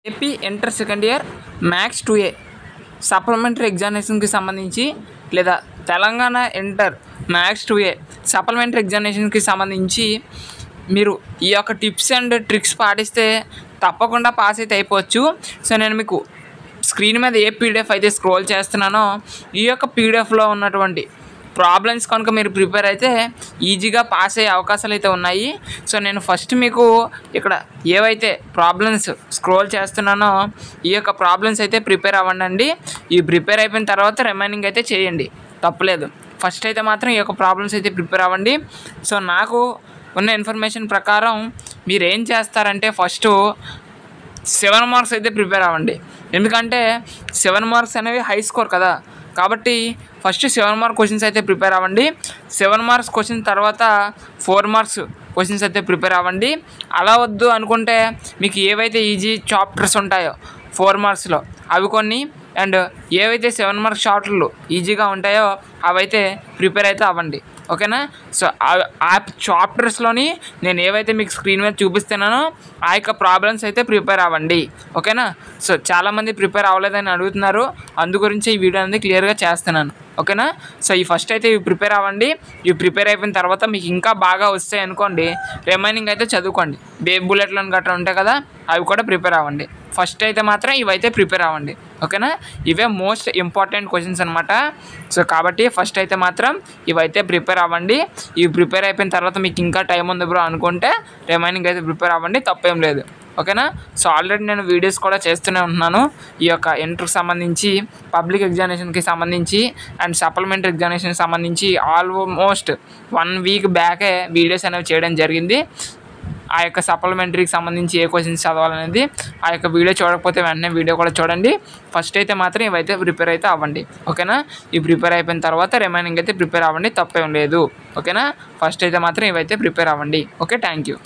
AP inter second year maths 2A supplementary ఎగ్జామినేషన్కి సంబంధించి లేదా Telangana inter maths 2A supplementary ఎగ్జామినేషన్కి సంబంధించి మీరు ఈ యొక్క టిప్స్ అండ్ ట్రిక్స్ పాటిస్తే తప్పకుండా పాస్ అయితే అయిపోవచ్చు. సో నేను మీకు స్క్రీన్ మీద ఏ పీడిఎఫ్ అయితే స్క్రోల్ చేస్తున్నానో ఈ యొక్క పీడిఎఫ్లో ఉన్నటువంటి ప్రాబ్లమ్స్ కనుక మీరు ప్రిపేర్ అయితే ఈజీగా పాస్ అయ్యే అవకాశాలు అయితే ఉన్నాయి. సో నేను ఫస్ట్ మీకు ఇక్కడ ఏవైతే ప్రాబ్లమ్స్ స్క్రోల్ చేస్తున్నానో ఈ యొక్క ప్రాబ్లమ్స్ అయితే ప్రిపేర్ అవ్వండి. ఈ ప్రిపేర్ అయిపోయిన తర్వాత రిమైనింగ్ అయితే చేయండి, తప్పలేదు. ఫస్ట్ అయితే మాత్రం ఈ యొక్క ప్రాబ్లమ్స్ అయితే ప్రిపేర్ అవ్వండి. సో నాకు ఉన్న ఇన్ఫర్మేషన్ ప్రకారం మీరు ఏం చేస్తారంటే ఫస్ట్ 7 మార్క్స్ అయితే ప్రిపేర్ అవ్వండి. ఎందుకంటే 7 మార్క్స్ అనేవి హై స్కోర్ కదా, కాబట్టి ఫస్ట్ 7 మార్క్ క్వశ్చన్స్ అయితే ప్రిపేర్ అవ్వండి. 7 మార్క్స్ క్వశ్చన్ తర్వాత 4 మార్క్స్ క్వశ్చన్స్ అయితే ప్రిపేర్ అవ్వండి. అలా వద్దు అనుకుంటే మీకు ఏవైతే ఈజీ చాప్టర్స్ ఉంటాయో 4 మార్క్స్లో అవి కొన్ని, అండ్ ఏవైతే 7 మార్క్స్ చాప్టర్లు ఈజీగా ఉంటాయో అవైతే ప్రిపేర్ అయితే అవ్వండి. ఓకేనా? సో ఆ చాప్టర్స్లోని నేను ఏవైతే మీకు స్క్రీన్ మీద చూపిస్తున్నానో ఆ యొక్క ప్రాబ్లమ్స్ అయితే ప్రిపేర్ అవ్వండి. ఓకేనా? సో చాలామంది ప్రిపేర్ అవ్వలేదని అడుగుతున్నారు, అందు గురించి ఈ వీడియో అనేది క్లియర్గా చేస్తున్నాను. ఓకేనా? సో ఈ ఫస్ట్ అయితే ఇవి ప్రిపేర్ అవ్వండి. ఇవి ప్రిపేర్ అయిపోయిన తర్వాత మీకు ఇంకా బాగా వస్తాయి అనుకోండి, రిమైనింగ్ అయితే చదువుకోండి. బేబీ బుల్లెట్లను గట్రా ఉంటాయి కదా, అవి కూడా ప్రిపేర్ అవ్వండి. ఫస్ట్ అయితే మాత్రం ఇవైతే ప్రిపేర్ అవ్వండి. ఓకేనా? ఇవే మోస్ట్ ఇంపార్టెంట్ క్వశ్చన్స్ అనమాట. సో కాబట్టి ఫస్ట్ అయితే మాత్రం ఇవైతే ప్రిపేర్ అవ్వండి. ఇవి ప్రిపేర్ అయిపోయిన తర్వాత మీకు ఇంకా టైం ఉంది బ్రో అనుకుంటే రిమైనింగ్ అయితే ప్రిపేర్ అవ్వండి, తప్పేం లేదు. ఓకేనా? సో ఆల్రెడీ నేను వీడియోస్ కూడా చేస్తూనే ఉంటున్నాను ఈ యొక్క ఇంటర్కి సంబంధించి, పబ్లిక్ ఎగ్జామినేషన్కి సంబంధించి అండ్ సప్లిమెంటరీ ఎగ్జామినేషన్కి సంబంధించి ఆల్మోస్ట్ 1 వీక్ బ్యాకే వీడియోస్ అనేవి చేయడం జరిగింది. ఆ యొక్క సప్లిమెంటరీకి సంబంధించి ఏ క్వశ్చన్స్ చదవాలనేది ఆ యొక్క వీడియో చూడకపోతే వెంటనే వీడియో కూడా చూడండి. ఫస్ట్ అయితే మాత్రం ఇవైతే ప్రిపేర్ అయితే అవ్వండి. ఓకేనా? ఇవి ప్రిపేర్ అయిపోయిన తర్వాత రిమైనింగ్ అయితే ప్రిపేర్ అవ్వండి, తప్పేం లేదు. ఓకేనా? ఫస్ట్ అయితే మాత్రం ఇవైతే ప్రిపేర్ అవ్వండి. Okay, thank you.